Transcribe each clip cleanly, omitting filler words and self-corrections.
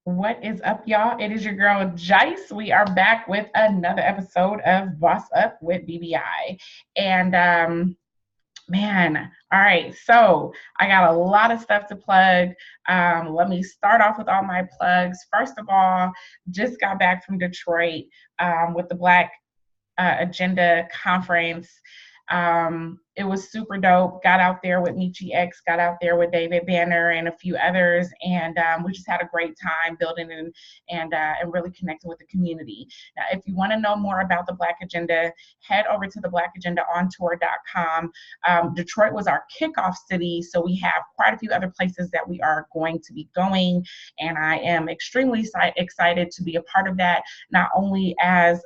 What is up, y'all? It is your girl, Jice. We are back with another episode of Boss Up with BBI. And man, all right. So I got a lot of stuff to plug. Let me start off with all my plugs. First of all, just got back from Detroit with the Black Agenda conference. It was super dope. Got out there with Michi X, got out there with David Banner and a few others, and we just had a great time building and really connecting with the community. Now, if you want to know more about the Black Agenda, head over to the BlackAgendaOnTour.com. Detroit was our kickoff city, so we have quite a few other places that we are going to be going, and I am extremely excited to be a part of that, not only as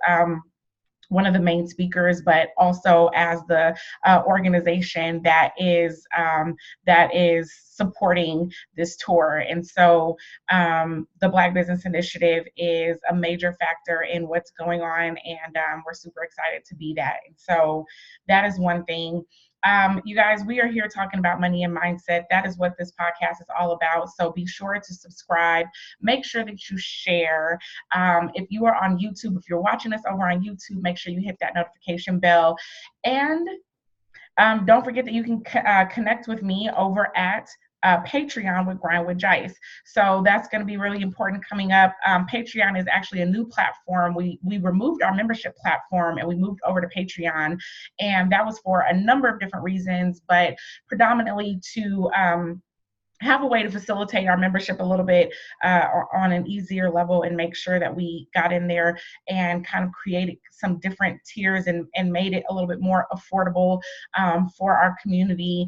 one of the main speakers, but also as the organization that is supporting this tour. And so the Black Business Initiative is a major factor in what's going on, and we're super excited to be that. And so that is one thing. You guys, we are here talking about money and mindset. That is what this podcast is all about. So be sure to subscribe. Make sure that you share. If you are on YouTube, if you're watching us over on YouTube, make sure you hit that notification bell. And don't forget that you can connect with me over at Patreon with Grind with Jice. So that's going to be really important coming up. Patreon is actually a new platform. We removed our membership platform and we moved over to Patreon, and that was for a number of different reasons, but predominantly to have a way to facilitate our membership a little bit on an easier level and make sure that we got in there and kind of created some different tiers and made it a little bit more affordable for our community.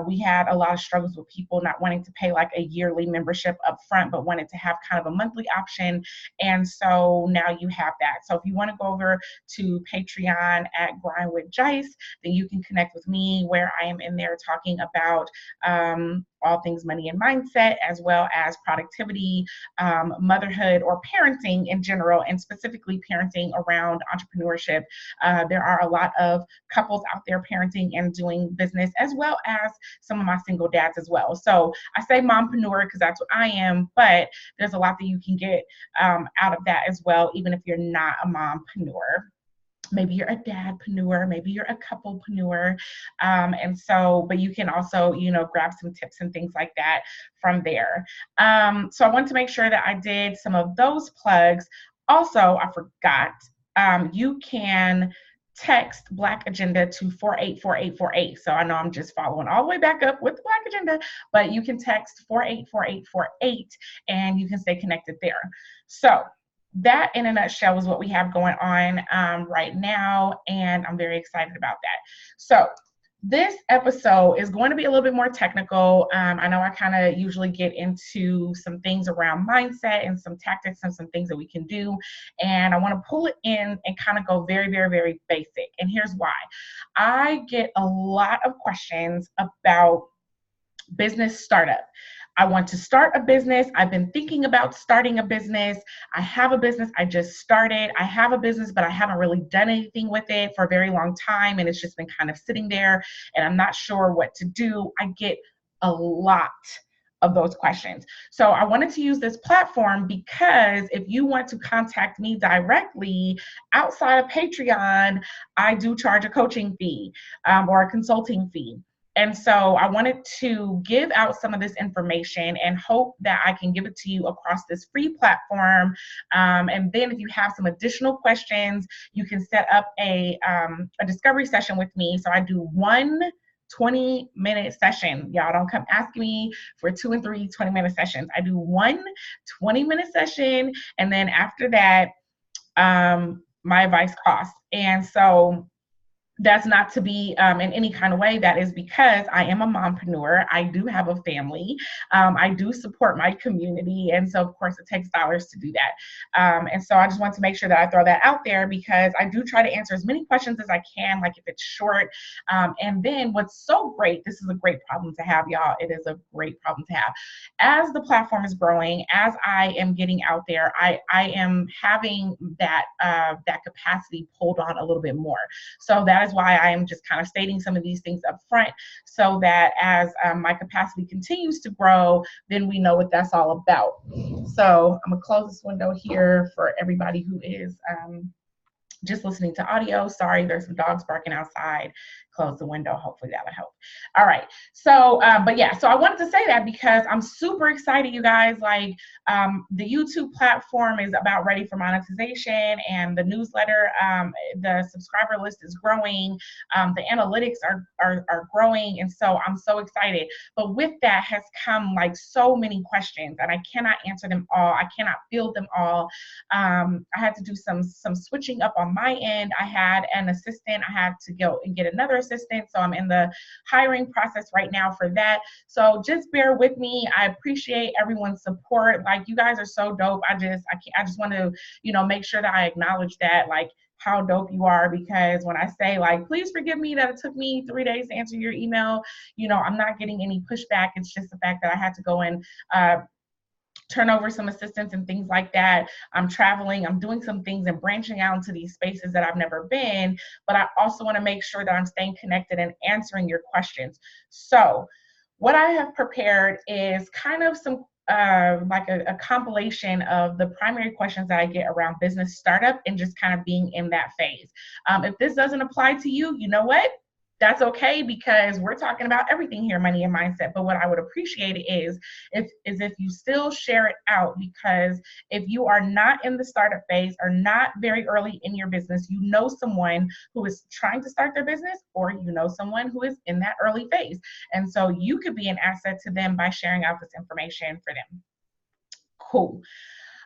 We had a lot of struggles with people not wanting to pay like a yearly membership up front, but wanted to have kind of a monthly option. And so now you have that. So if you want to go over to Patreon at Grind with Jice, then you can connect with me where I am in there talking about all things money and mindset, as well as productivity, motherhood, or parenting in general, and specifically parenting around entrepreneurship. There are a lot of couples out there parenting and doing business, as well as some of my single dads as well. So I say mompreneur because that's what I am, but there's a lot that you can get out of that as well, even if you're not a mompreneur. Maybe you're a dadpreneur, maybe you're a couplepreneur. And so, but you can also, grab some tips and things like that from there. So I want to make sure that I did some of those plugs. Also, I forgot, you can text Black Agenda to 484848. So I know I'm just following all the way back up with the Black Agenda, but you can text 484848 and you can stay connected there. So that in a nutshell is what we have going on right now, and I'm very excited about that. So this episode is going to be a little bit more technical. I know I kind of usually get into some things around mindset and some tactics and some things that we can do, and I want to pull it in and kind of go very, very, very basic. And here's why. I get a lot of questions about business startup. I want to start a business. I've been thinking about starting a business. I have a business I just started. I have a business, but I haven't really done anything with it for a very long time. And it's just been kind of sitting there and I'm not sure what to do. I get a lot of those questions. So I wanted to use this platform because if you want to contact me directly outside of Patreon, I do charge a coaching fee or a consulting fee. And so I wanted to give out some of this information and hope that I can give it to you across this free platform. And then if you have some additional questions, you can set up a discovery session with me. So I do one 20-minute session. Y'all don't come asking me for 2 and 3 20-minute sessions. I do one 20-minute session. And then after that, my advice costs. And so that's not to be in any kind of way. That is because I am a mompreneur. I do have a family. I do support my community. And so, of course, it takes dollars to do that. And so I just want to make sure that I throw that out there because I do try to answer as many questions as I can, like if it's short. And then what's so great, this is a great problem to have, y'all. It is a great problem to have. As the platform is growing, as I am getting out there, I am having that capacity pulled on a little bit more. So that is why I am just kind of stating some of these things up front, so that as my capacity continues to grow, then we know what that's all about. So I'm gonna close this window here for everybody who is just listening to audio. Sorry, there's some dogs barking outside. Close the window. Hopefully that'll help. All right. So, but yeah, so I wanted to say that because I'm super excited, you guys. Like, the YouTube platform is about ready for monetization, and the newsletter, the subscriber list is growing. The analytics are growing, and so I'm so excited. But with that has come like so many questions, and I cannot answer them all. I cannot field them all. I had to do some switching up on my end. I had an assistant. I had to go and get another assistant. So I'm in the hiring process right now for that. So just bear with me. I appreciate everyone's support. Like, you guys are so dope. I just want to, make sure that I acknowledge that, like, how dope you are, because when I say, like, please forgive me that it took me 3 days to answer your email, I'm not getting any pushback. It's just the fact that I had to go and turn over some assistants and things like that. I'm traveling, I'm doing some things and branching out into these spaces that I've never been, but I also want to make sure that I'm staying connected and answering your questions. So what I have prepared is kind of some like a compilation of the primary questions that I get around business startup and just kind of being in that phase. If this doesn't apply to you, you know what? That's okay, because we're talking about everything here, money and mindset. But what I would appreciate is if you still share it out, because if you are not in the startup phase or not very early in your business, you know someone who is trying to start their business, or you know someone who is in that early phase. And so you could be an asset to them by sharing out this information for them. Cool.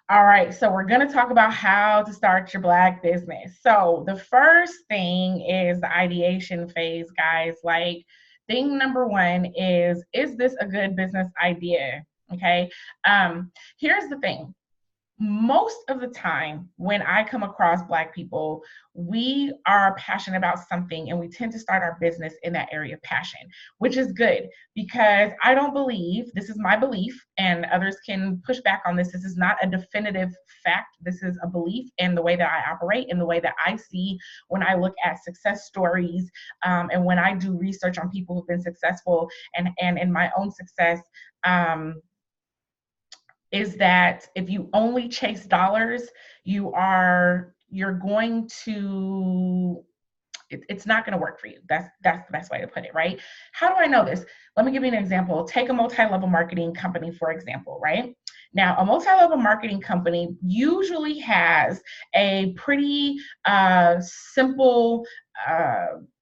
All right, so we're going to talk about how to start your Black business. So the first thing is the ideation phase, guys. Like, thing number one is this a good business idea? Okay, here's the thing. Most of the time when I come across Black people, we are passionate about something and we tend to start our business in that area of passion, which is good, because I don't believe, this is my belief, and others can push back on this, this is not a definitive fact, this is a belief in the way that I operate, in the way that I see when I look at success stories, and when I do research on people who've been successful, and in my own success, is that if you only chase dollars, you're going to, it's not going to work for you. That's the best way to put it, right? How do I know this? Let me give you an example. Take a multi-level marketing company, for example, right? Now, a multi-level marketing company usually has a pretty simple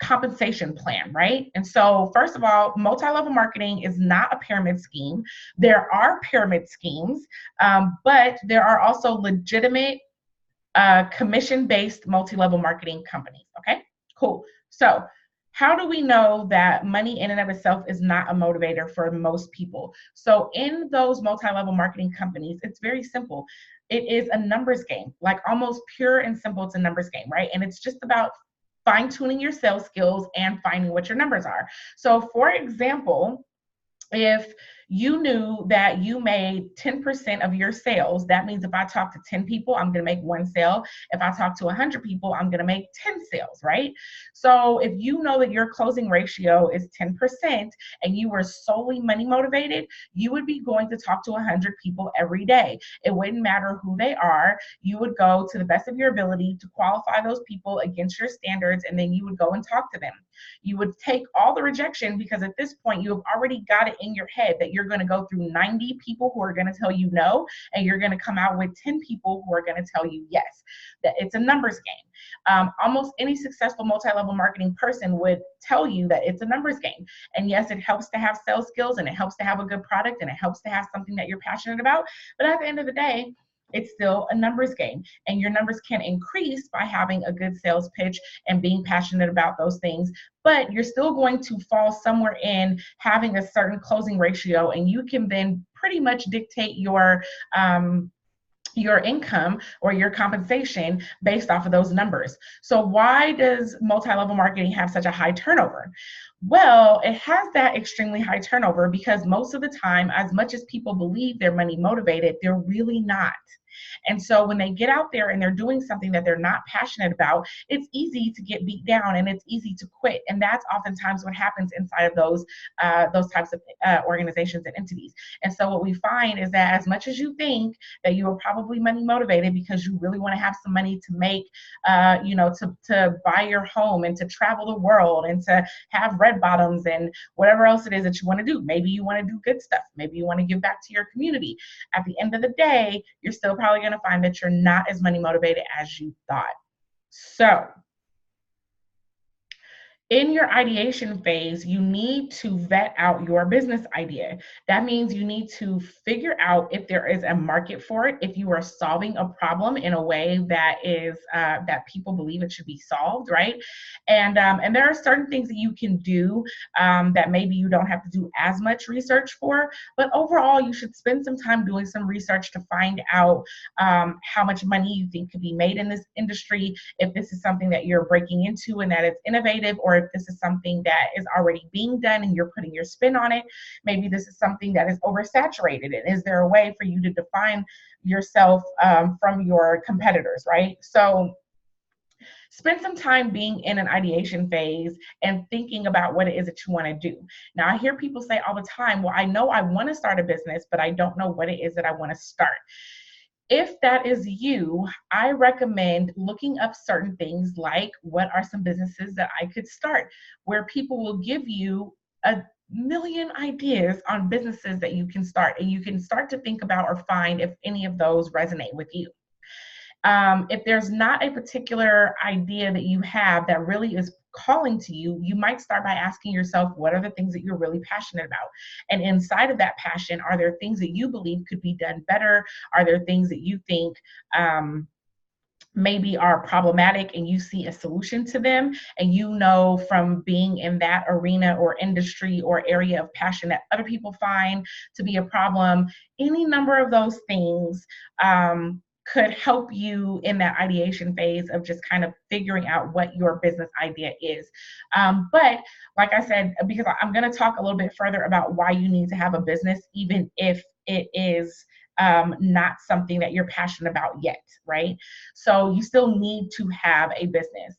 compensation plan, right? And so, first of all, multi-level marketing is not a pyramid scheme. There are pyramid schemes, but there are also legitimate commission-based multi-level marketing companies, okay? Cool. So how do we know that money in and of itself is not a motivator for most people? So in those multi-level marketing companies, it's very simple. It is a numbers game, like almost pure and simple. It's a numbers game, right? And it's just about fine-tuning your sales skills and finding what your numbers are. So for example, if you knew that you made 10% of your sales, that means if I talk to 10 people, I'm going to make 1 sale. If I talk to 100 people, I'm going to make 10 sales, right? So if you know that your closing ratio is 10% and you were solely money motivated, you would be going to talk to 100 people every day. It wouldn't matter who they are. You would go to the best of your ability to qualify those people against your standards, and then you would go and talk to them. You would take all the rejection, because at this point you have already got it in your head that you're going to go through 90 people who are going to tell you no, and you're going to come out with 10 people who are going to tell you yes. That it's a numbers game. Almost any successful multi-level marketing person would tell you that it's a numbers game. And yes, it helps to have sales skills, and it helps to have a good product, and it helps to have something that you're passionate about. But at the end of the day, it's still a numbers game, and your numbers can increase by having a good sales pitch and being passionate about those things, but you're still going to fall somewhere in having a certain closing ratio, and you can then pretty much dictate your income or your compensation based off of those numbers. So why does multi-level marketing have such a high turnover? Well, it has that extremely high turnover because most of the time, as much as people believe they're money motivated, they're really not. And so when they get out there and they're doing something that they're not passionate about, it's easy to get beat down and it's easy to quit. And that's oftentimes what happens inside of those types of organizations and entities. And so what we find is that as much as you think that you are probably money motivated because you really want to have some money to make, to buy your home and to travel the world and to have red bottoms and whatever else it is that you want to do. Maybe you want to do good stuff. Maybe you want to give back to your community. At the end of the day, you're still probably going to find that you're not as money motivated as you thought. So in your ideation phase, you need to vet out your business idea. That means you need to figure out if there is a market for it, if you are solving a problem in a way that is that people believe it should be solved, right? And there are certain things that you can do that maybe you don't have to do as much research for, but overall, you should spend some time doing some research to find out how much money you think could be made in this industry, if this is something that you're breaking into and that it's innovative, or if this is something that is already being done and you're putting your spin on it. Maybe this is something that is oversaturated. And is there a way for you to define yourself from your competitors, right? So spend some time being in an ideation phase and thinking about what it is that you want to do. Now, I hear people say all the time, well, I know I want to start a business, but I don't know what it is that I want to start. If that is you, I recommend looking up certain things like what are some businesses that I could start, where people will give you a million ideas on businesses that you can start, and you can start to think about or find if any of those resonate with you. If there's not a particular idea that you have that really is calling to you, you might start by asking yourself, what are the things that you're really passionate about? And inside of that passion, are there things that you believe could be done better? Are there things that you think maybe are problematic and you see a solution to them, and you know from being in that arena or industry or area of passion that other people find to be a problem? Any number of those things could help you in that ideation phase of just kind of figuring out what your business idea is. But like I said, because I'm going to talk a little bit further about why you need to have a business, even if it is not something that you're passionate about yet, right? So you still need to have a business.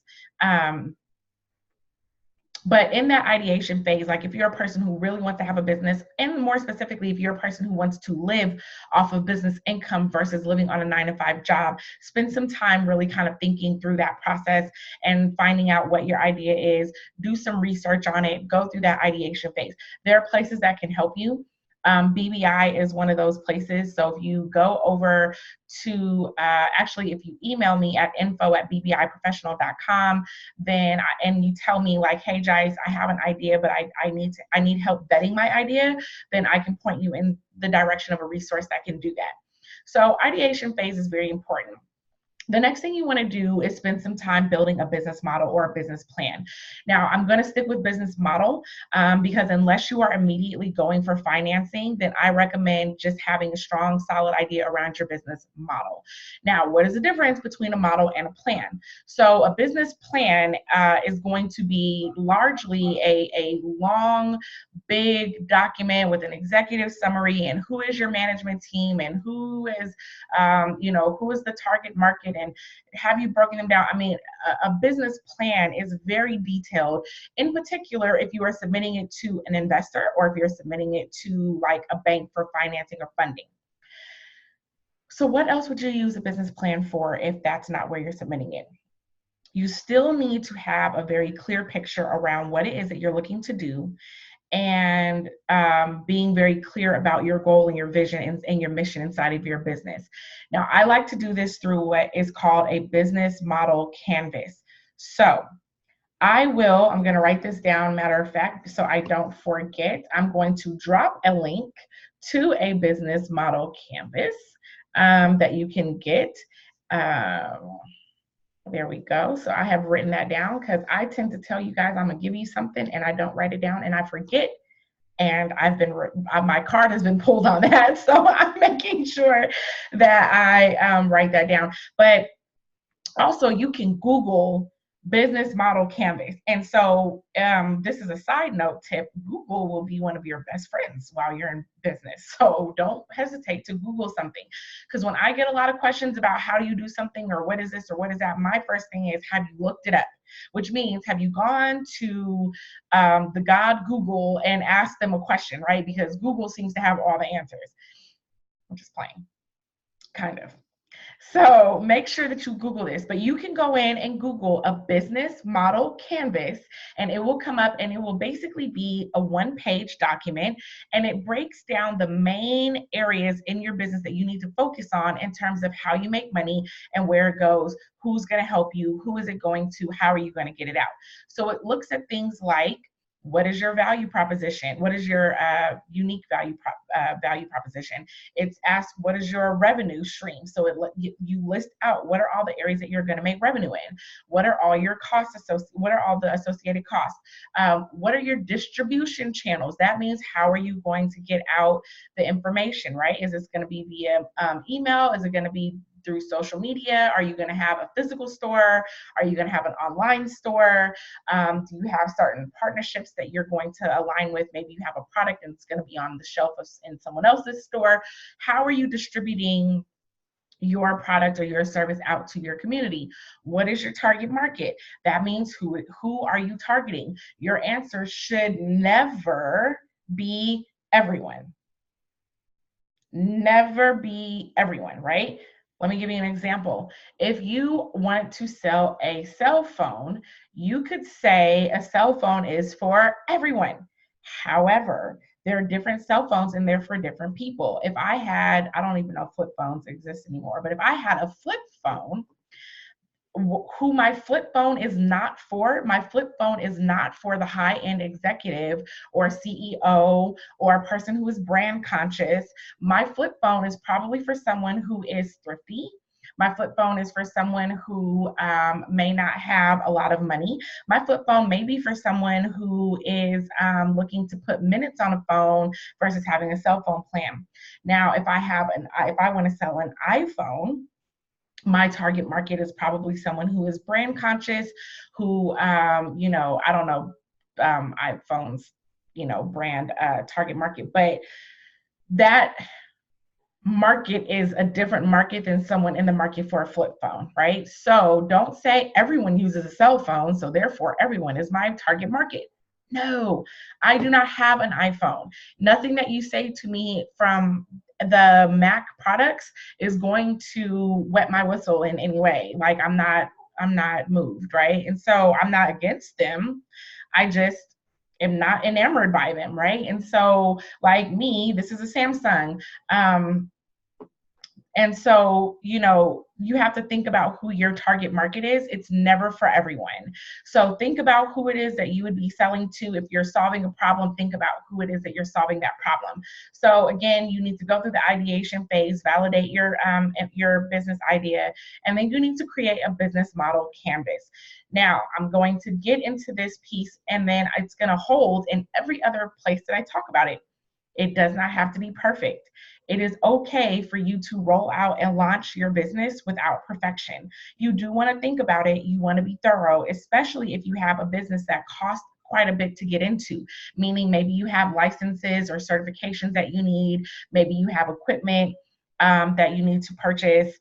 But in that ideation phase, like if you're a person who really wants to have a business, and more specifically, if you're a person who wants to live off of business income versus living on a 9-to-5 job, spend some time really kind of thinking through that process and finding out what your idea is. Do some research on it, go through that ideation phase. There are places that can help you. BBI is one of those places. So if you go over to, actually, if you email me at info@bbiprofessional.com, then, and you tell me like, hey, Jice, I have an idea, but I need help vetting my idea, then I can point you in the direction of a resource that can do that. So ideation phase is very important. The next thing you want to do is spend some time building a business model or a business plan. Now, I'm going to stick with business model because unless you are immediately going for financing, then I recommend just having a strong, solid idea around your business model. Now, what is the difference between a model and a plan? So a business plan is going to be largely a long, big document with an executive summary and who is your management team and who is, who is the target market, and have you broken them down? I mean, a business plan is very detailed, in particular if you are submitting it to an investor or if you're submitting it to like a bank for financing or funding. So what else would you use a business plan for if that's not where you're submitting it? You still need to have a very clear picture around what it is that you're looking to do, and being very clear about your goal and your vision and your mission inside of your business. Now, I like to do this through what is called a business model canvas. So I'm going to write this down, matter of fact, so I don't forget. I'm going to drop a link to a business model canvas that you can get. There we go. So I have written that down because I tend to tell you guys I'm gonna give you something and I don't write it down and I forget. And my card has been pulled on that. So I'm making sure that I write that down. But also you can Google business model canvas. And so this is a side note tip. Google will be one of your best friends while you're in business. So don't hesitate to Google something. Because when I get a lot of questions about how do you do something or what is this or what is that, my first thing is, have you looked it up? Which means, have you gone to the God Google and asked them a question, right? Because Google seems to have all the answers. I'm just playing, kind of. So make sure that you Google this, but you can go in and Google a business model canvas, and it will come up, and it will basically be a one-page document, and it breaks down the main areas in your business that you need to focus on in terms of how you make money and where it goes, who's going to help you, who is it going to, how are you going to get it out. So it looks at things like, what is your value proposition? What is your unique value proposition? It's asked, what is your revenue stream? So you list out what are all the areas that you're going to make revenue in. What are all your costs what are all the associated costs? What are your distribution channels? That means, how are you going to get out the information, right? Is this going to be via email? Is it going to be through social media? Are you going to have a physical store? Are you going to have an online store? Do you have certain partnerships that you're going to align with? Maybe you have a product and it's going to be on the shelf in someone else's store. How are you distributing your product or your service out to your community? What is your target market? That means, who are you targeting? Your answer should never be everyone. Never be everyone, right? Let me give you an example. If you want to sell a cell phone, you could say a cell phone is for everyone. However, there are different cell phones and they're for different people. If I had, I don't even know if flip phones exist anymore, but if I had a flip phone, who my flip phone is not for, my flip phone is not for the high-end executive or CEO or a person who is brand conscious. My flip phone is probably for someone who is thrifty. My flip phone is for someone who may not have a lot of money. My flip phone may be for someone who is looking to put minutes on a phone versus having a cell phone plan. Now, if I want to sell an iPhone, my target market is probably someone who is brand conscious, who, I don't know, iPhones, brand target market, but that market is a different market than someone in the market for a flip phone, right? So don't say everyone uses a cell phone, so therefore everyone is my target market. No, I do not have an iPhone. Nothing that you say to me from the Mac products is going to wet my whistle in any way. Like, I'm not moved, right? And so I'm not against them. I just am not enamored by them, right? And so, like me, this is a Samsung. And so, you have to think about who your target market is. It's never for everyone. So think about who it is that you would be selling to. If you're solving a problem, think about who it is that you're solving that problem. So again, you need to go through the ideation phase, validate your business idea, and then you need to create a business model canvas. Now, I'm going to get into this piece, and then it's going to hold in every other place that I talk about it. It does not have to be perfect. It is okay for you to roll out and launch your business without perfection. You do want to think about it. You want to be thorough, especially if you have a business that costs quite a bit to get into, meaning maybe you have licenses or certifications that you need. Maybe you have equipment that you need to purchase.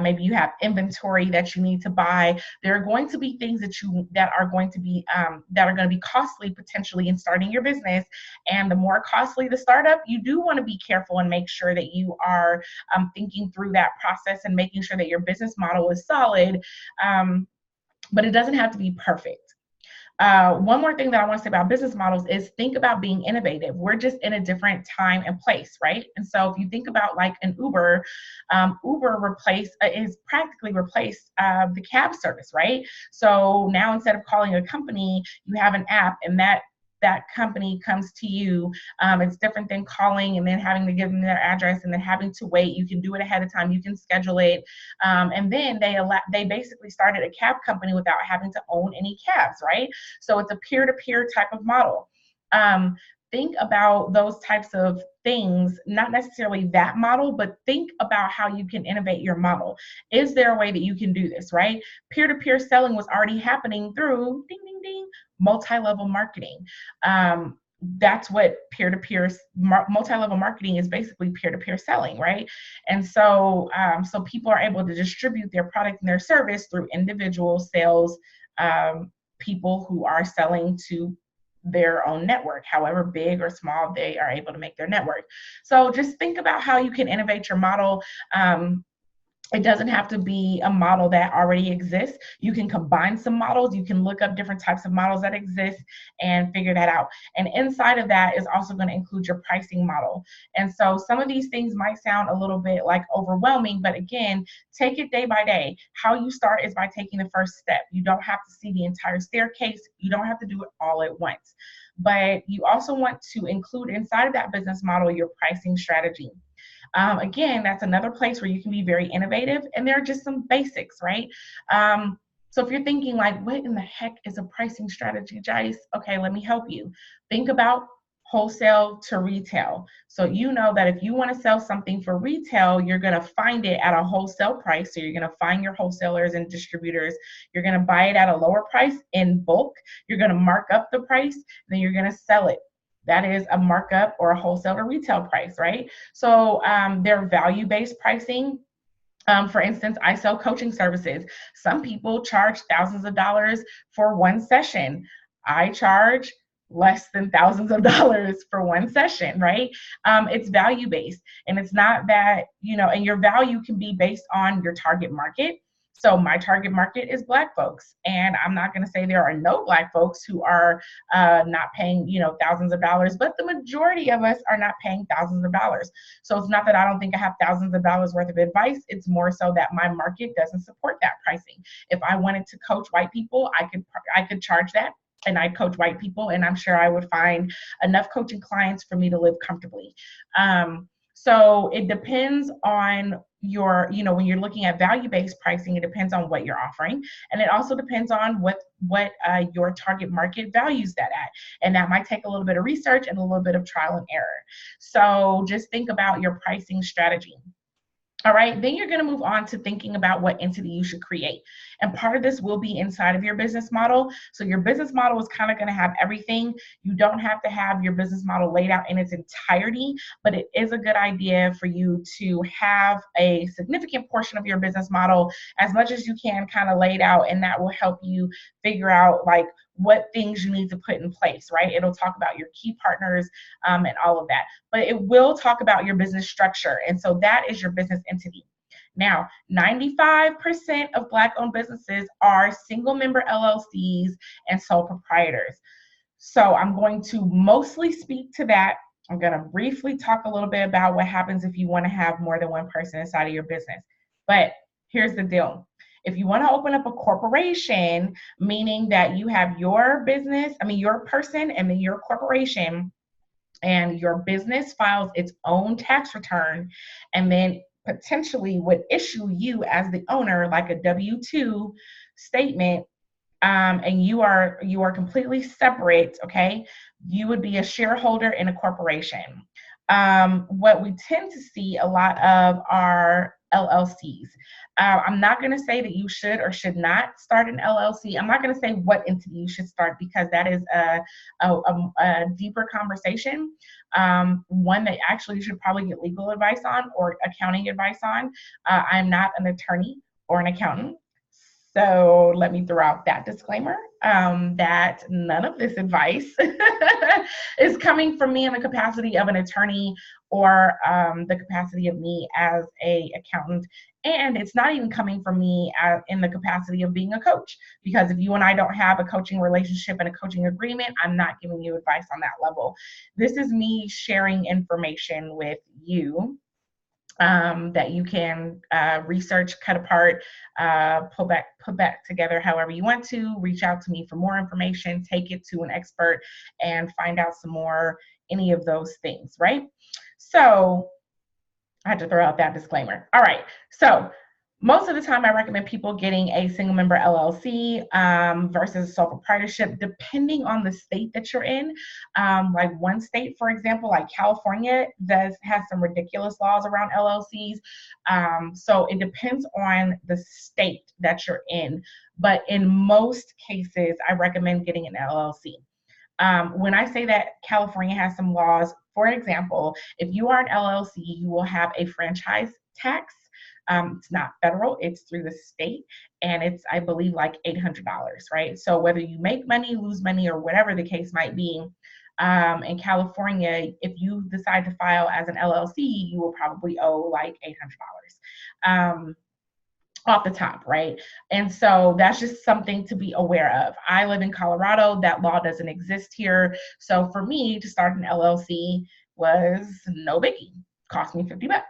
Maybe you have inventory that you need to buy. There are going to be things that are going to be costly potentially in starting your business. And the more costly the startup, you do want to be careful and make sure that you are thinking through that process and making sure that your business model is solid. But it doesn't have to be perfect. One more thing that I want to say about business models is think about being innovative. We're just in a different time and place, right? And so if you think about like an Uber, Uber is practically replaced the cab service, right? So now instead of calling a company, you have an app, and that company comes to you. It's different than calling and then having to give them their address and then having to wait. You can do it ahead of time. You can schedule it. And then they basically started a cab company without having to own any cabs, right? So it's a peer-to-peer type of model. think about those types of things, not necessarily that model, but think about how you can innovate your model. Is there a way that you can do this, right? Peer-to-peer selling was already happening through ding, ding, ding, multi-level marketing. That's what peer-to-peer multi-level marketing is, basically peer-to-peer selling, right? And so so people are able to distribute their product and their service through individual sales people who are selling to their own network, however big or small they are able to make their network. So just think about how you can innovate your model. It doesn't have to be a model that already exists. You can combine some models. You can look up different types of models that exist and figure that out. And inside of that is also going to include your pricing model. And so some of these things might sound a little bit like overwhelming, but again, take it day by day. How you start is by taking the first step. You don't have to see the entire staircase. You don't have to do it all at once. But you also want to include inside of that business model your pricing strategy. Again, that's another place where you can be very innovative, and there are just some basics, right? So if you're thinking like, what in the heck is a pricing strategy, Jice? Okay, let me help you. Think about wholesale to retail. So you know that if you want to sell something for retail, you're going to find it at a wholesale price. So you're going to find your wholesalers and distributors. You're going to buy it at a lower price in bulk. You're going to mark up the price, then you're going to sell it. That is a markup or a wholesale to retail price, right? So they're value-based pricing. For instance, I sell coaching services. Some people charge thousands of dollars for one session. I charge less than thousands of dollars for one session, right? It's value-based. And it's not that, and your value can be based on your target market. So my target market is Black folks, and I'm not going to say there are no Black folks who are not paying, thousands of dollars, but the majority of us are not paying thousands of dollars. So it's not that I don't think I have thousands of dollars worth of advice. It's more so that my market doesn't support that pricing. If I wanted to coach white people, I could charge that. And I coach white people, and I'm sure I would find enough coaching clients for me to live comfortably. So it depends on your, when you're looking at value-based pricing, it depends on what you're offering. And it also depends on what your target market values that at. And that might take a little bit of research and a little bit of trial and error. So just think about your pricing strategy. All right, then you're going to move on to thinking about what entity you should create. And part of this will be inside of your business model. So your business model is kind of going to have everything. You don't have to have your business model laid out in its entirety, but it is a good idea for you to have a significant portion of your business model, as much as you can, kind of laid out, and that will help you figure out like what things you need to put in place, right? It'll talk about your key partners and all of that, but it will talk about your business structure. And so that is your business entity. Now, 95% of Black-owned businesses are single member LLCs and sole proprietors. So I'm going to mostly speak to that. I'm going to briefly talk a little bit about what happens if you want to have more than one person inside of your business. But here's the deal. If you want to open up a corporation, meaning that you have your business, your person and then your corporation, and your business files its own tax return, and then potentially would issue you as the owner like a W-2 statement, and you are completely separate, okay? You would be a shareholder in a corporation. What we tend to see a lot of are LLCs. I'm not going to say that you should or should not start an LLC. I'm not going to say what entity you should start, because that is a deeper conversation, one that actually you should probably get legal advice on or accounting advice on. I'm not an attorney or an accountant. So let me throw out that disclaimer, that none of this advice is coming from me in the capacity of an attorney or the capacity of me as an accountant. And it's not even coming from me in the capacity of being a coach, because if you and I don't have a coaching relationship and a coaching agreement, I'm not giving you advice on that level. This is me sharing information with you that you can research, cut apart, put back together however you want to. Reach out to me for more information, take it to an expert, and find out some more, any of those things, right? So I had to throw out that disclaimer. All right, so Most of the time, I recommend people getting a single member LLC versus a sole proprietorship, depending on the state that you're in. Like one state, for example, like California, has some ridiculous laws around LLCs. So it depends on the state that you're in. But in most cases, I recommend getting an LLC. When I say that California has some laws, for example, if you are an LLC, you will have a franchise tax. It's not federal, it's through the state, and it's, I believe, like $800, right? So whether you make money, lose money, or whatever the case might be, in California, if you decide to file as an LLC, you will probably owe like $800. Off the top, right? And so that's just something to be aware of. I live in Colorado. That law doesn't exist here. So for me to start an LLC was no biggie. Cost me $50.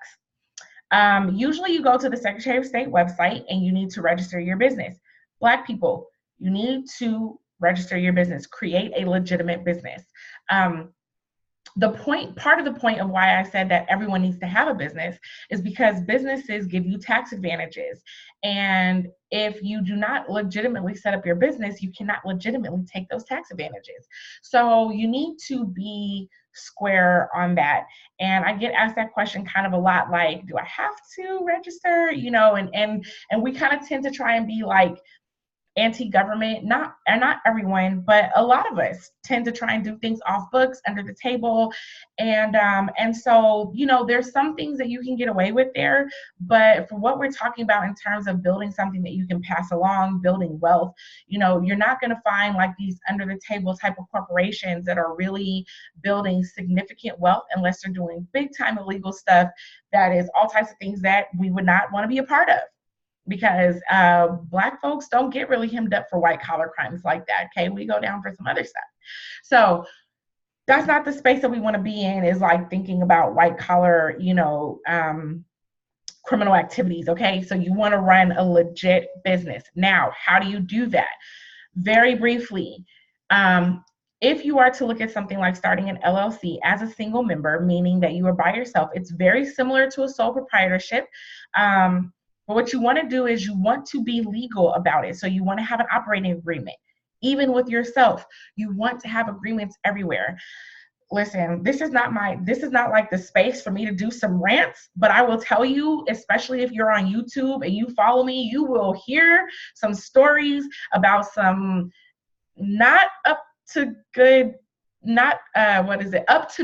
Usually you go to the Secretary of State website and you need to register your business. Black people, you need to register your business, create a legitimate business. Part of the point of why I said that everyone needs to have a business is because businesses give you tax advantages. And if you do not legitimately set up your business, you cannot legitimately take those tax advantages. So you need to be square on that. And I get asked that question kind of a lot, like, do I have to register? And we kind of tend to try and be like, anti-government, not everyone, but a lot of us tend to try and do things off books, under the table, and so there's some things that you can get away with there, but for what we're talking about in terms of building something that you can pass along, building wealth, you're not going to find like these under the table type of corporations that are really building significant wealth unless they're doing big time illegal stuff that is all types of things that we would not want to be a part of. Because Black folks don't get really hemmed up for white collar crimes like that. Okay, we go down for some other stuff. So that's not the space that we want to be in, is like thinking about white collar, criminal activities. Okay, so you want to run a legit business. Now, how do you do that? Very briefly, if you are to look at something like starting an LLC as a single member, meaning that you are by yourself, it's very similar to a sole proprietorship. But what you want to do is you want to be legal about it. So you want to have an operating agreement, even with yourself. You want to have agreements everywhere. Listen, this is not like the space for me to do some rants, but I will tell you, especially if you're on YouTube and you follow me, you will hear some stories about some not up to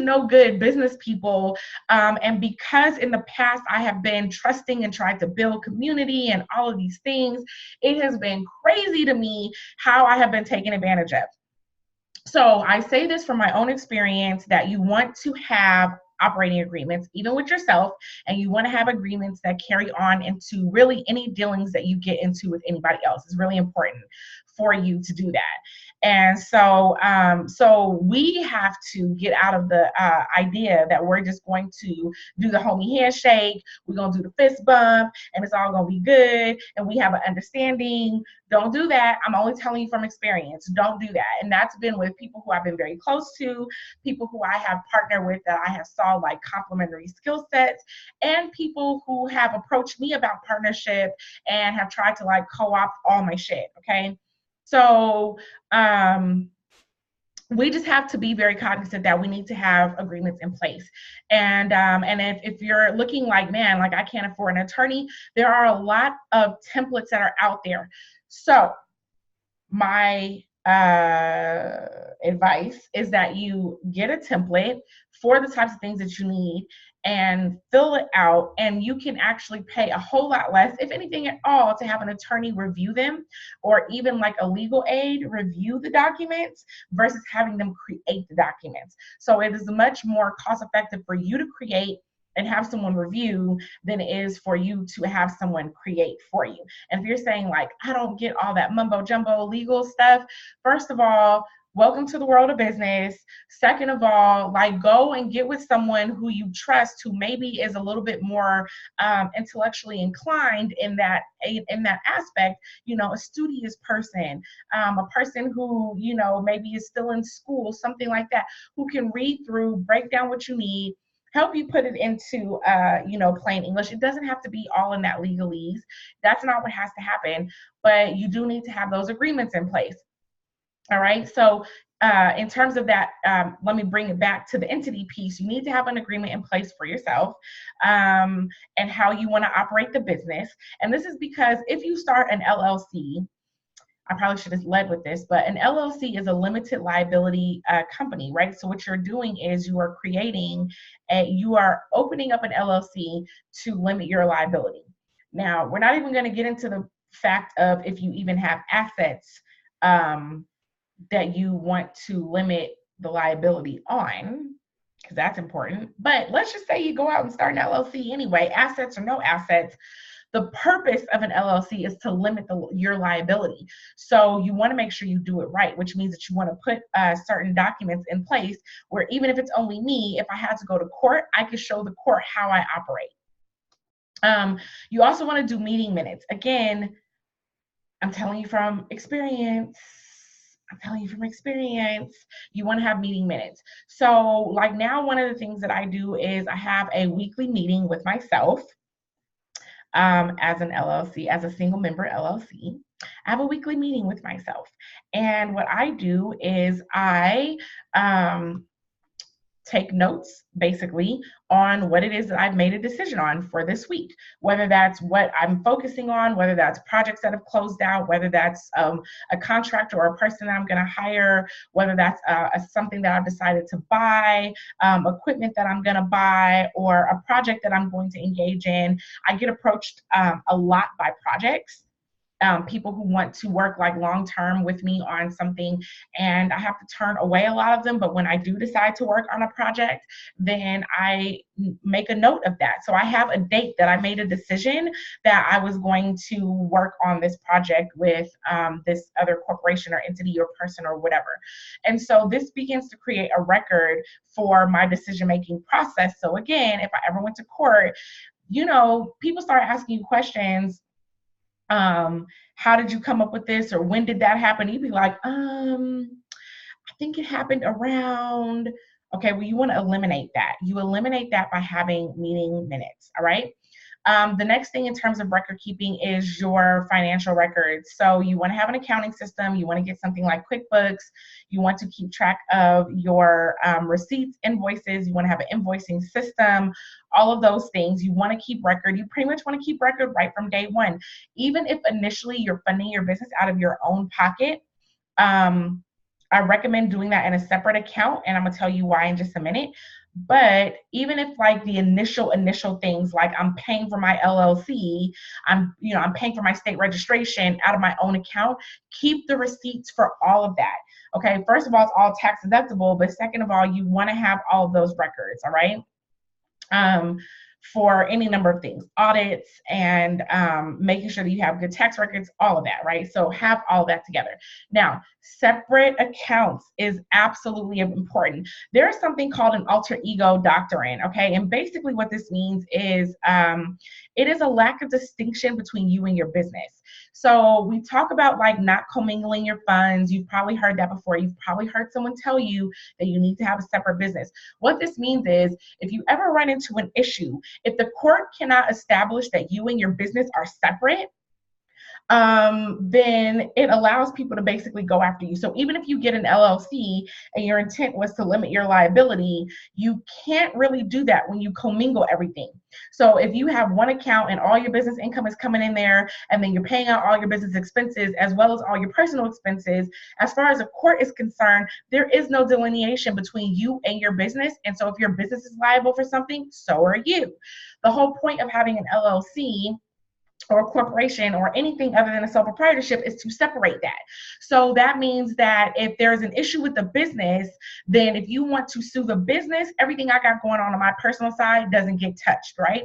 no good business people. And because in the past I have been trusting and tried to build community and all of these things, it has been crazy to me how I have been taken advantage of. So I say this from my own experience, that you want to have operating agreements, even with yourself, and you want to have agreements that carry on into really any dealings that you get into with anybody else. It's really important for you to do that. And so, so we have to get out of the idea that we're just going to do the homie handshake, we're going to do the fist bump, and it's all going to be good, and we have an understanding. Don't do that. I'm only telling you from experience. Don't do that. And that's been with people who I've been very close to, people who I have partnered with that I have saw like complementary skill sets, and people who have approached me about partnership and have tried to like co-opt all my shit. Okay. So we just have to be very cognizant that we need to have agreements in place. And if you're looking like, man, like I can't afford an attorney, there are a lot of templates that are out there. So my advice is that you get a template for the types of things that you need and fill it out, and you can actually pay a whole lot less, if anything at all, to have an attorney review them, or even like a legal aid review the documents versus having them create the documents. So it is much more cost effective for you to create and have someone review than it is for you to have someone create for you. And if you're saying like, I don't get all that mumbo jumbo legal stuff, first of all, welcome to the world of business. Second of all, like go and get with someone who you trust, who maybe is a little bit more intellectually inclined in that aspect, a studious person, a person who, maybe is still in school, something like that, who can read through, break down what you need, help you put it into, plain English. It doesn't have to be all in that legalese. That's not what has to happen, but you do need to have those agreements in place. All right. So in terms of that, let me bring it back to the entity piece. You need to have an agreement in place for yourself, and how you want to operate the business. And this is because if you start an LLC, I probably should have led with this, but an LLC is a limited liability company, right? So what you're doing is you are opening up an LLC to limit your liability. Now, we're not even going to get into the fact of if you even have assets that you want to limit the liability on, because that's important. But let's just say you go out and start an LLC anyway, assets or no assets. The purpose of an LLC is to limit your liability. So you want to make sure you do it right, which means that you want to put certain documents in place where even if it's only me, if I had to go to court, I could show the court how I operate. You also want to do meeting minutes. Again, I'm telling you from experience. You want to have meeting minutes. So like now, one of the things that I do is I have a weekly meeting with myself. As an LLC, as a single member LLC, I have a weekly meeting with myself. And what I do is I take notes basically on what it is that I've made a decision on for this week, whether that's what I'm focusing on, whether that's projects that have closed out, whether that's a contractor or a person that I'm going to hire, whether that's something that I've decided to buy, equipment that I'm going to buy, or a project that I'm going to engage in. I get approached a lot by projects. People who want to work like long-term with me on something, and I have to turn away a lot of them. But when I do decide to work on a project, then I make a note of that. So I have a date that I made a decision that I was going to work on this project with this other corporation or entity or person or whatever. And so this begins to create a record for my decision-making process. So again, if I ever went to court, people start asking you questions. How did you come up with this, or when did that happen? You'd be like, I think it happened around. Okay, well, you want to eliminate that. You eliminate that by having meeting minutes. All right. The next thing in terms of record keeping is your financial records. So you want to have an accounting system. You want to get something like QuickBooks. You want to keep track of your receipts, invoices. You want to have an invoicing system, all of those things. You want to keep record. You pretty much want to keep record right from day one. Even if initially you're funding your business out of your own pocket, I recommend doing that in a separate account, and I'm going to tell you why in just a minute. But even if like the initial things, like I'm paying for my LLC, I'm paying for my state registration out of my own account, keep the receipts for all of that. Okay, first of all, it's all tax deductible, but second of all, you want to have all of those records, all right? For any number of things, audits, and making sure that you have good tax records, all of that, right? So have all that together. Now, separate accounts is absolutely important. There is something called an alter ego doctrine, okay? And basically what this means is it is a lack of distinction between you and your business. So we talk about like not commingling your funds. You've probably heard that before. You've probably heard someone tell you that you need to have a separate business. What this means is if you ever run into an issue, if the court cannot establish that you and your business are separate, then it allows people to basically go after you. So even if you get an LLC and your intent was to limit your liability, you can't really do that when you commingle everything. So if you have one account and all your business income is coming in there, and then you're paying out all your business expenses as well as all your personal expenses, as far as a court is concerned, there is no delineation between you and your business. And so if your business is liable for something, so are you. The whole point of having an LLC or a corporation or anything other than a sole proprietorship is to separate that. So that means that if there's an issue with the business, then if you want to sue the business, everything I got going on my personal side doesn't get touched, right?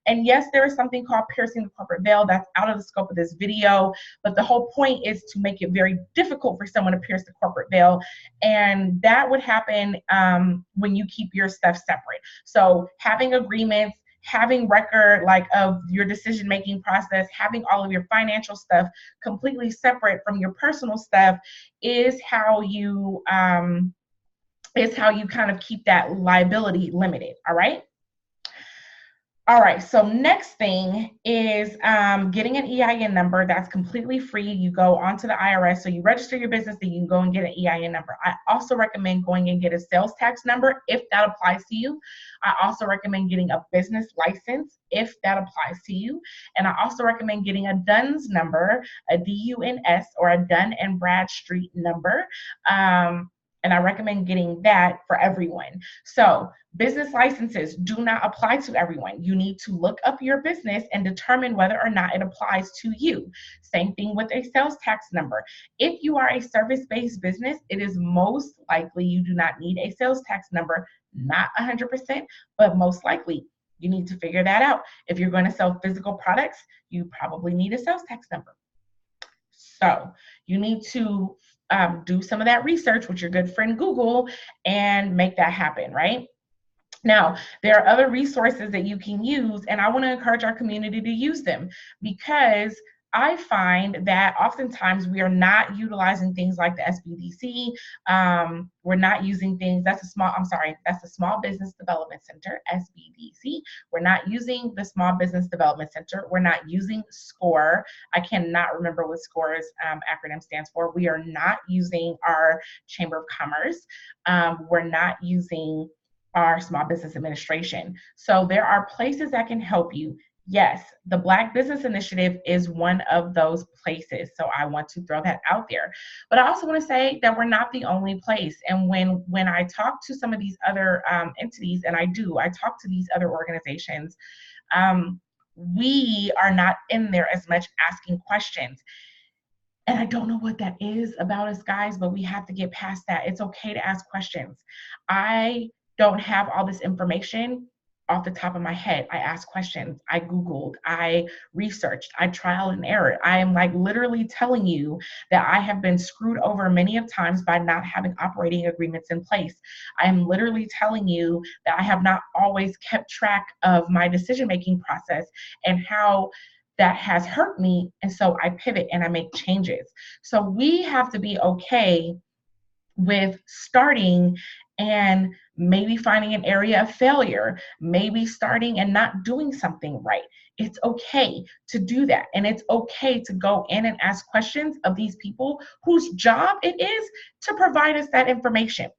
And yes, there is something called piercing the corporate veil. That's out of the scope of this video, but the whole point is to make it very difficult for someone to pierce the corporate veil. And that would happen when you keep your stuff separate. So having agreements, having record like of your decision-making process, having all of your financial stuff completely separate from your personal stuff is how you kind of keep that liability limited. All right. All right, so next thing is getting an EIN number. That's completely free. You go onto the IRS, so you register your business, then you can go and get an EIN number. I also recommend going and get a sales tax number if that applies to you. I also recommend getting a business license if that applies to you. And I also recommend getting a DUNS number, a DUNS, or a Dun and Bradstreet number. And I recommend getting that for everyone. So business licenses do not apply to everyone. You need to look up your business and determine whether or not it applies to you. Same thing with a sales tax number. If you are a service-based business, it is most likely you do not need a sales tax number, not 100%, but most likely you need to figure that out. If you're going to sell physical products, you probably need a sales tax number. So you need to do some of that research with your good friend Google and make that happen, right? Now, there are other resources that you can use, and I want to encourage our community to use them because I find that oftentimes we are not utilizing things like the SBDC. We're not using things, that's the Small Business Development Center, SBDC. We're not using the Small Business Development Center. We're not using SCORE. I cannot remember what SCORE's acronym stands for. We are not using our Chamber of Commerce. We're not using our Small Business Administration. So there are places that can help you. Yes, the Black Business Initiative is one of those places. So I want to throw that out there. But I also want to say that we're not the only place. And when I talk to some of these other entities, and I talk to these other organizations, we are not in there as much asking questions. And I don't know what that is about us guys, but we have to get past that. It's okay to ask questions. I don't have all this information off the top of my head. I asked questions, I Googled, I researched, I trial and error. I am like literally telling you that I have been screwed over many of times by not having operating agreements in place. I am literally telling you that I have not always kept track of my decision-making process and how that has hurt me. And so I pivot and I make changes. So we have to be okay with starting and maybe finding an area of failure, maybe starting and not doing something right. It's okay to do that. And it's okay to go in and ask questions of these people whose job it is to provide us that information.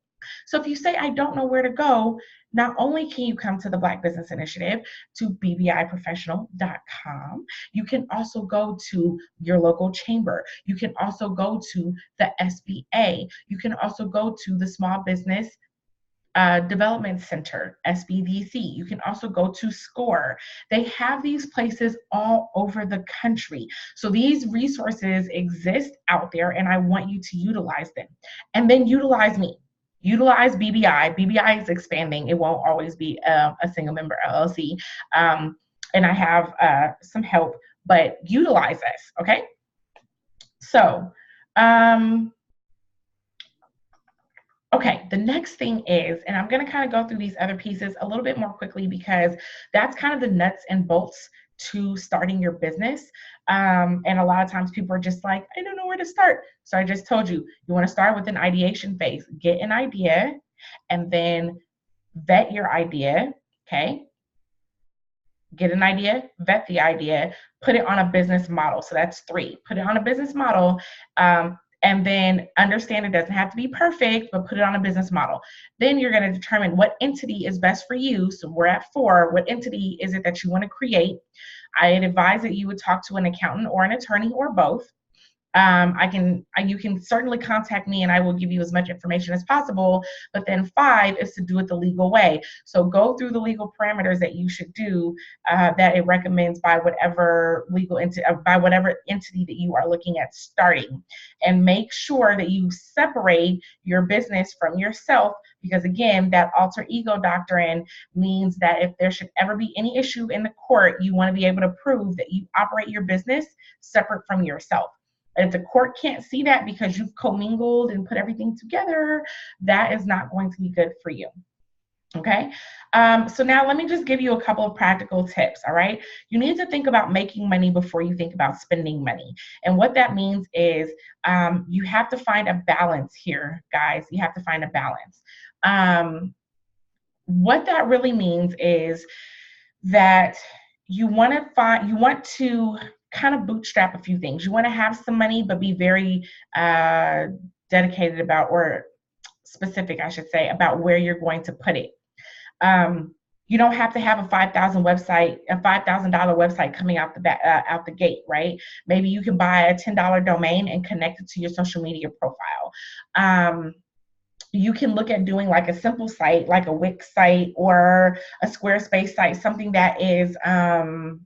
So if you say, I don't know where to go, not only can you come to the Black Business Initiative to BBIProfessional.com, you can also go to your local chamber. You can also go to the SBA. You can also go to the Small Business Development Center, SBDC. You can also go to SCORE. They have these places all over the country. So these resources exist out there, and I want you to utilize them. And then utilize me. Utilize BBI. BBI is expanding. It won't always be a single member LLC. And I have some help, but utilize us, okay? So, okay, the next thing is, and I'm going to kind of go through these other pieces a little bit more quickly because that's kind of the nuts and bolts to starting your business. And a lot of times people are just like, I don't know where to start. So I just told you, you want to start with an ideation phase. Get an idea and then vet your idea, okay? Get an idea, vet the idea, put it on a business model. So that's 3. Put it on a business model. And then understand it doesn't have to be perfect, but put it on a business model. Then you're going to determine what entity is best for you. So we're at 4. What entity is it that you want to create? I'd advise that you would talk to an accountant or an attorney or both. You can certainly contact me and I will give you as much information as possible. But then 5 is to do it the legal way. So go through the legal parameters that you should do that it recommends by whatever whatever entity that you are looking at starting, and make sure that you separate your business from yourself. Because again, that alter ego doctrine means that if there should ever be any issue in the court, you want to be able to prove that you operate your business separate from yourself. If the court can't see that because you've commingled and put everything together, that is not going to be good for you. Okay, so now let me just give you a couple of practical tips, all right? You need to think about making money before you think about spending money. And what that means is you have to find a balance here, guys. You have to find a balance. What that really means is that you want to kind of bootstrap a few things. You want to have some money, but be very dedicated about, or specific, I should say, about where you're going to put it. You don't have to have a $5,000 website coming out out the gate, right? Maybe you can buy a $10 domain and connect it to your social media profile. You can look at doing like a simple site, like a Wix site or a Squarespace site, something that is a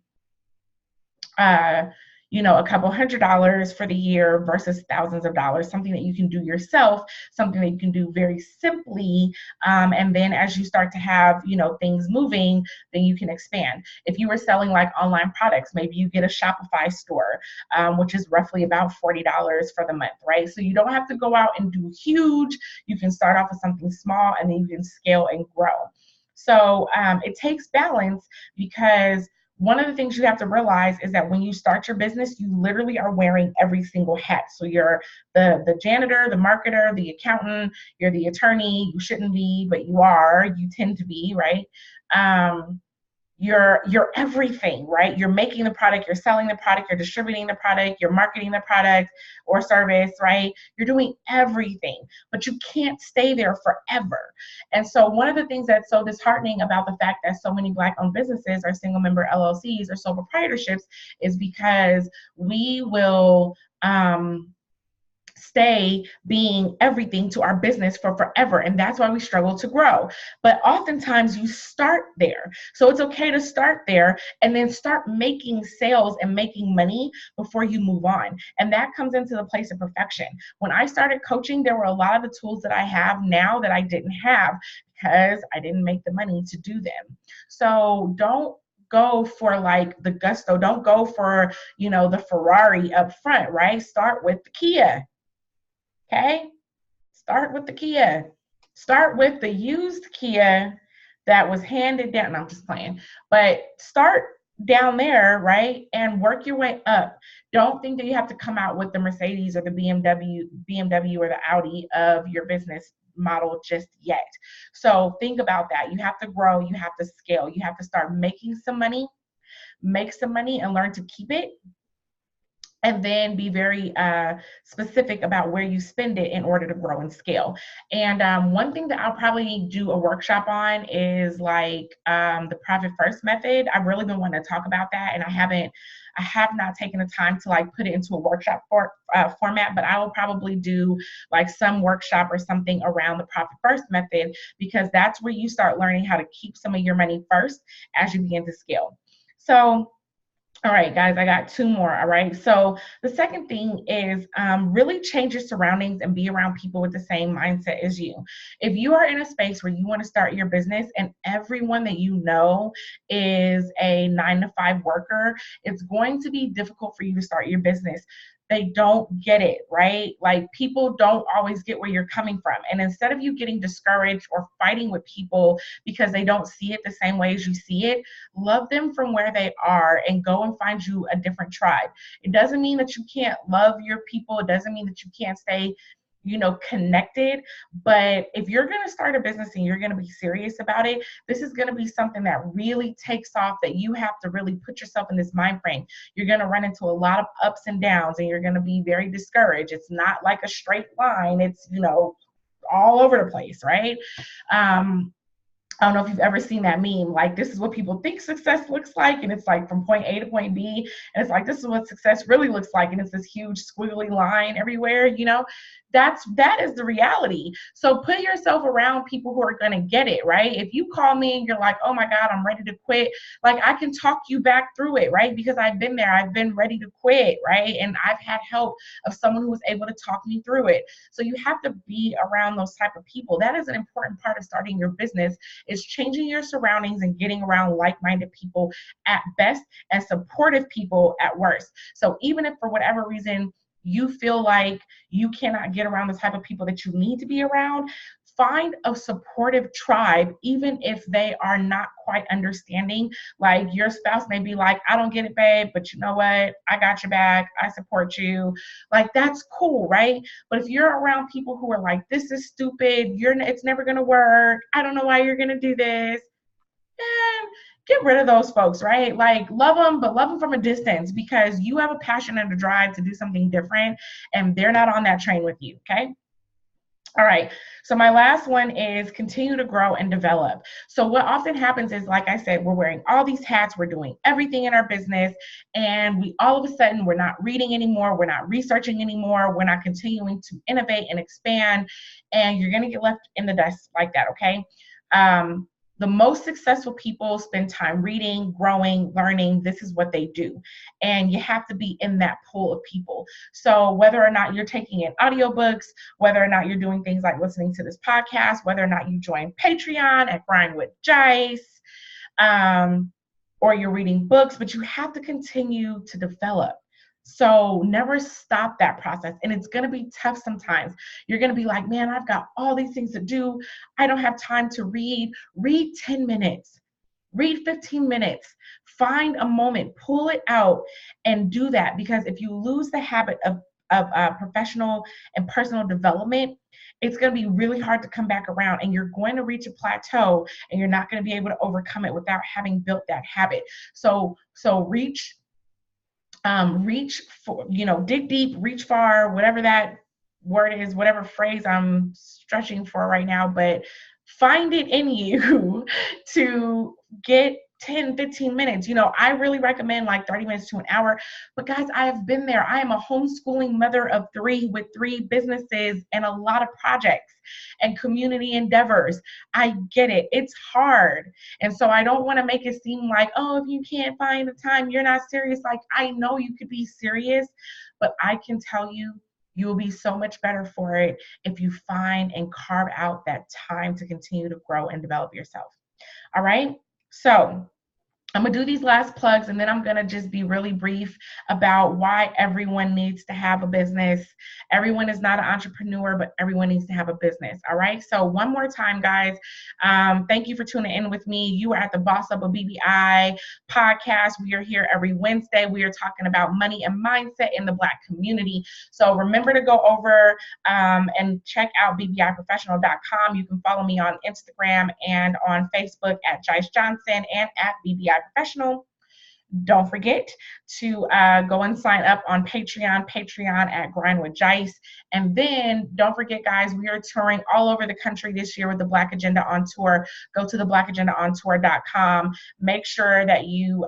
couple $100s for the year versus thousands of dollars, something that you can do yourself, something that you can do very simply. And then as you start to have, things moving, then you can expand. If you were selling like online products, maybe you get a Shopify store, which is roughly about $40 for the month, right? So you don't have to go out and do huge. You can start off with something small and then you can scale and grow. So it takes balance, because one of the things you have to realize is that when you start your business, you literally are wearing every single hat. So you're the janitor, the marketer, the accountant, you're the attorney. You shouldn't be, but you are. You tend to be, right? You're everything, right? You're making the product, you're selling the product, you're distributing the product, you're marketing the product or service, right? You're doing everything, but you can't stay there forever. And so one of the things that's so disheartening about the fact that so many Black-owned businesses are single member LLCs or sole proprietorships is because we will stay being everything to our business for forever. And that's why we struggle to grow. But oftentimes you start there. So it's okay to start there and then start making sales and making money before you move on. And that comes into the place of perfection. When I started coaching, there were a lot of the tools that I have now that I didn't have because I didn't make the money to do them. So don't go for like the gusto. Don't go for, the Ferrari up front, right? Start with the Kia. Okay, start with the Kia. Start with the used Kia that was handed down. No, I'm just playing. But start down there, right? And work your way up. Don't think that you have to come out with the Mercedes or the BMW or the Audi of your business model just yet. So think about that. You have to grow, you have to scale, you have to start making some money, make some money and learn to keep it. And then be very specific about where you spend it in order to grow and scale. And one thing that I'll probably do a workshop on is like the profit first method. I've really been wanting to talk about that, and I have not taken the time to like put it into a workshop format, but I will probably do like some workshop or something around the profit first method, because that's where you start learning how to keep some of your money first as you begin to scale. So all right, guys, I got two more. All right. So the second thing is really change your surroundings and be around people with the same mindset as you. If you are in a space where you want to start your business and everyone that you know is a 9-to-5 worker, it's going to be difficult for you to start your business. They don't get it, right? Like people don't always get where you're coming from. And instead of you getting discouraged or fighting with people because they don't see it the same way as you see it, love them from where they are and go and find you a different tribe. It doesn't mean that you can't love your people. It doesn't mean that you can't stay connected. But if you're going to start a business and you're going to be serious about it, this is going to be something that really takes off, that you have to really put yourself in this mind frame. You're going to run into a lot of ups and downs and you're going to be very discouraged. It's not like a straight line. It's, all over the place, right? I don't know if you've ever seen that meme, like this is what people think success looks like, and it's like from point A to point B, and it's like this is what success really looks like, and it's this huge squiggly line everywhere, that is the reality. So put yourself around people who are going to get it, right? If you call me and you're like, oh my God, I'm ready to quit, like I can talk you back through it, right? Because I've been there, I've been ready to quit, right? And I've had help of someone who was able to talk me through it. So you have to be around those type of people. That is an important part of starting your business, is changing your surroundings and getting around like-minded people at best and supportive people at worst. So even if for whatever reason you feel like you cannot get around the type of people that you need to be around, find a supportive tribe, even if they are not quite understanding. Like your spouse may be like, I don't get it, babe, but you know what? I got your back. I support you. Like that's cool, right? But if you're around people who are like, this is stupid, it's never going to work, I don't know why you're going to do this, then get rid of those folks, right? Like, love them, but love them from a distance, because you have a passion and a drive to do something different, and they're not on that train with you, okay? All right. So my last one is continue to grow and develop. So what often happens is, like I said, we're wearing all these hats, we're doing everything in our business, and we all of a sudden, we're not reading anymore, we're not researching anymore, we're not continuing to innovate and expand, and you're going to get left in the dust like that, okay? The most successful people spend time reading, growing, learning. This is what they do. And you have to be in that pool of people. So whether or not you're taking in audiobooks, whether or not you're doing things like listening to this podcast, whether or not you join Patreon at Grind with Jice, or you're reading books, but you have to continue to develop. So never stop that process. And it's going to be tough sometimes. You're going to be like, man, I've got all these things to do. I don't have time to read. Read 10 minutes. Read 15 minutes. Find a moment, pull it out and do that. Because if you lose the habit of professional and personal development, it's going to be really hard to come back around, and you're going to reach a plateau, and you're not going to be able to overcome it without having built that habit. So reach for, dig deep, reach far, whatever that word is, whatever phrase I'm stretching for right now, but find it in you to get 10, 15 minutes. I really recommend like 30 minutes to an hour, but guys, I have been there. I am a homeschooling mother of 3 with 3 businesses and a lot of projects and community endeavors. I get it. It's hard. And so I don't want to make it seem like, oh, if you can't find the time, you're not serious. Like, I know you could be serious, but I can tell you, you will be so much better for it if you find and carve out that time to continue to grow and develop yourself. All right. So I'm going to do these last plugs, and then I'm going to just be really brief about why everyone needs to have a business. Everyone is not an entrepreneur, but everyone needs to have a business. All right. So one more time, guys, thank you for tuning in with me. You are at the Boss Up of BBI podcast. We are here every Wednesday. We are talking about money and mindset in the Black community. So remember to go over and check out BBIProfessional.com. You can follow me on Instagram and on Facebook at Jice Johnson and at BBI Professional. Don't forget to go and sign up on Patreon at Grind with Jice. And then don't forget, guys, we are touring all over the country this year with the Black Agenda on Tour. Go to the BlackAgendaOnTour.com. Make sure that you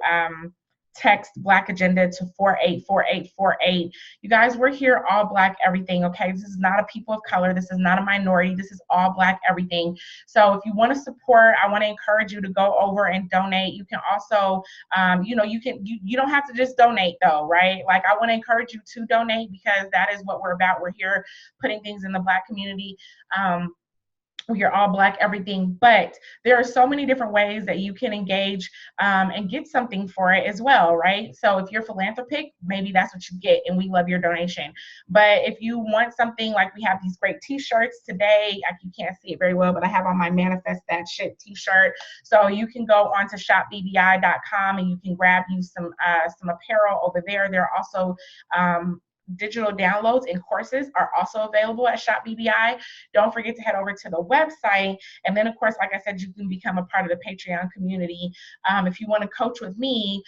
text Black Agenda to 484848. You guys, we're here all Black everything, okay? This is not a people of color. This is not a minority. This is all Black everything. So if you want to support, I want to encourage you to go over and donate. You can also, you don't have to just donate though, right? Like, I want to encourage you to donate, because that is what we're about. We're here putting things in the Black community. We are all Black everything, but there are so many different ways that you can engage and get something for it as well, right? So if you're philanthropic, maybe that's what you get, and we love your donation. But if you want something, like we have these great t-shirts today, you can't see it very well, but I have on my Manifest That Shit t-shirt. So you can go on to shopbbi.com and you can grab you some apparel over there. There are also digital downloads and courses are also available at Shop BBI. Don't forget to head over to the website. And then, of course, like I said, you can become a part of the Patreon community. If you want to coach with me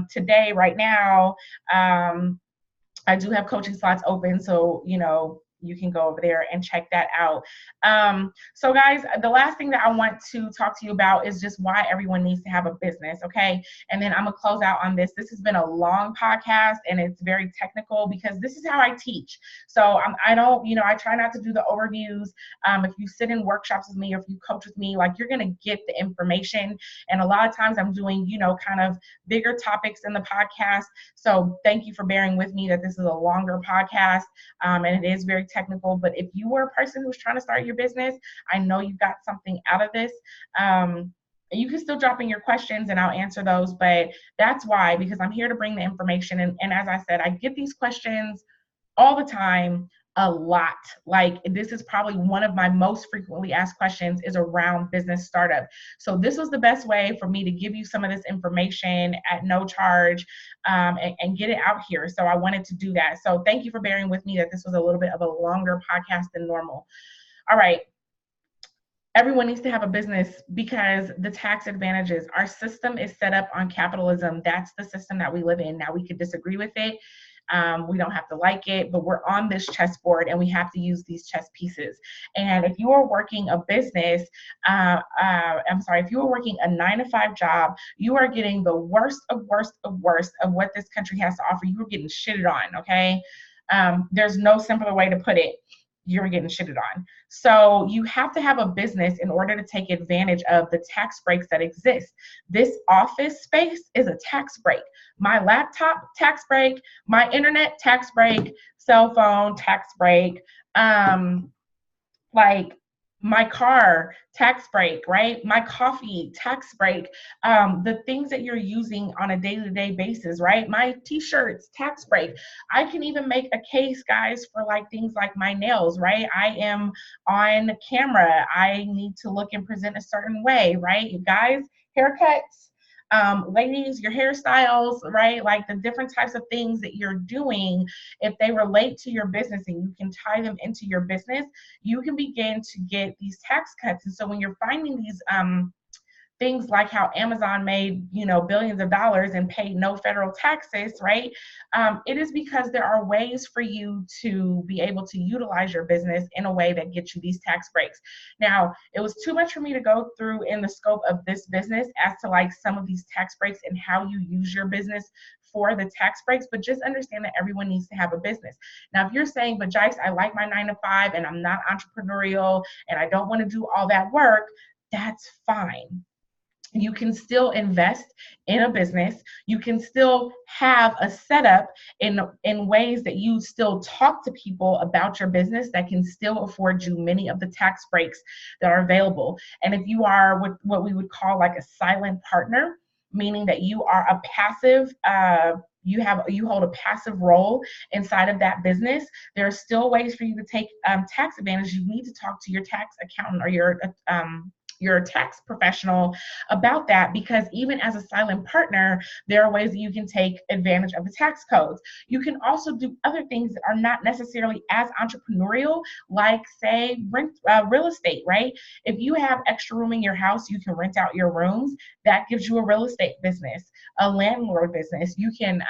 today, right now, I do have coaching slots open. So, you can go over there and check that out. So guys, the last thing that I want to talk to you about is just why everyone needs to have a business, okay? And then I'm gonna close out on this. This has been a long podcast, and it's very technical because this is how I teach. So I don't, I try not to do the overviews. If you sit in workshops with me, or if you coach with me, like, you're gonna get the information. And a lot of times I'm doing, kind of bigger topics in the podcast. So thank you for bearing with me that this is a longer podcast, and it is very technical. But if you were a person who's trying to start your business, I know you got something out of this. You can still drop in your questions and I'll answer those, but that's why, because I'm here to bring the information. And as I said, I get these questions all the time, a lot. Like, this is probably one of my most frequently asked questions is around business startup. So this was the best way for me to give you some of this information at no charge, and get it out here. So I wanted to do that. So thank you for bearing with me that this was a little bit of a longer podcast than normal. All right. everyone needs to have a business because the tax advantages. Our system is set up on capitalism. That's the system that we live in. Now, we could disagree with it. We don't have to like it, but we're on this chessboard and we have to use these chess pieces. And if you are working a business, if you are working a 9-to-5 job, you are getting the worst of what this country has to offer. You are getting shitted on, okay? There's no simpler way to put it. You're getting shitted on. So you have to have a business in order to take advantage of the tax breaks that exist. This office space is a tax break. My laptop, tax break. My internet, tax break. Cell phone, tax break. Like my car, tax break, right? My coffee, tax break. The things that you're using on a day-to-day basis, right? My t-shirts, tax break. I can even make a case, guys, for like things like my nails, right? I am on camera. I need to look and present a certain way, right? You guys, haircuts. Ladies, your hairstyles, right? Like the different types of things that you're doing, if they relate to your business and you can tie them into your business, you can begin to get these tax cuts. And so when you're finding these things like how Amazon made, billions of dollars and paid no federal taxes, right? It is because there are ways for you to be able to utilize your business in a way that gets you these tax breaks. Now, it was too much for me to go through in the scope of this business as to like some of these tax breaks and how you use your business for the tax breaks, but just understand that everyone needs to have a business. Now, if you're saying, but Jice, I like my 9-to-5 and I'm not entrepreneurial and I don't want to do all that work, that's fine. You can still invest in a business. You can still have a setup in ways that you still talk to people about your business that can still afford you many of the tax breaks that are available. And if you are what we would call like a silent partner, meaning that you are a passive, you hold a passive role inside of that business, there are still ways for you to take tax advantage. You need to talk to your tax accountant or your tax professional about that, because even as a silent partner, there are ways that you can take advantage of the tax codes. You can also do other things that are not necessarily as entrepreneurial, like say real estate, right? If you have extra room in your house, you can rent out your rooms. That gives you a real estate business, a landlord business. You can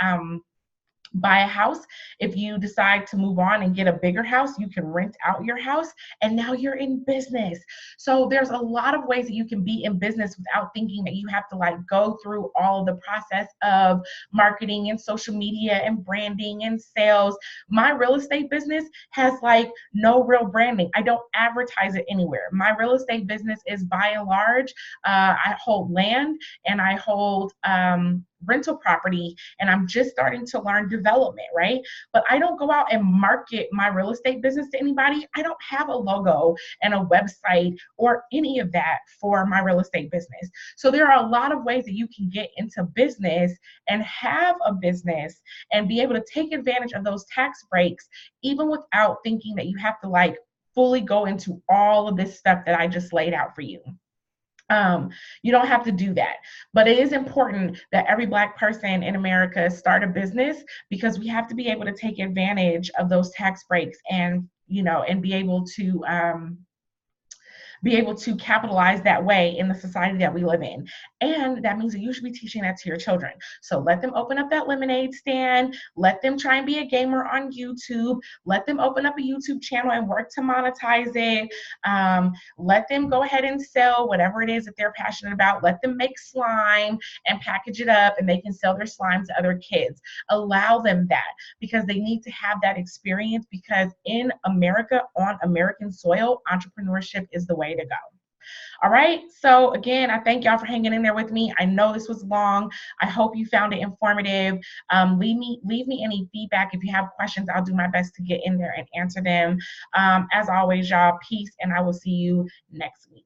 buy a house. If you decide to move on and get a bigger house, you can rent out your house and now you're in business. So there's a lot of ways that you can be in business without thinking that you have to like go through all the process of marketing and social media and branding and sales. My real estate business has like no real branding. I don't advertise it anywhere. My real estate business is by and large, I hold land and I hold rental property, and I'm just starting to learn development, right? But I don't go out and market my real estate business to anybody. I don't have a logo and a website or any of that for my real estate business. So there are a lot of ways that you can get into business and have a business and be able to take advantage of those tax breaks, even without thinking that you have to like fully go into all of this stuff that I just laid out for you. You don't have to do that, but it is important that every Black person in America start a business, because we have to be able to take advantage of those tax breaks and, and be able to capitalize that way in the society that we live in. And that means that you should be teaching that to your children. So let them open up that lemonade stand. Let them try and be a gamer on YouTube. Let them open up a YouTube channel and work to monetize it. Let them go ahead and sell whatever it is that they're passionate about. Let them make slime and package it up, and they can sell their slime to other kids. Allow them that, because they need to have that experience, because in America, on American soil, entrepreneurship is the way to go. All right. So again, I thank y'all for hanging in there with me. I know this was long. I hope you found it informative. Leave me any feedback. If you have questions, I'll do my best to get in there and answer them. As always, y'all, peace, and I will see you next week.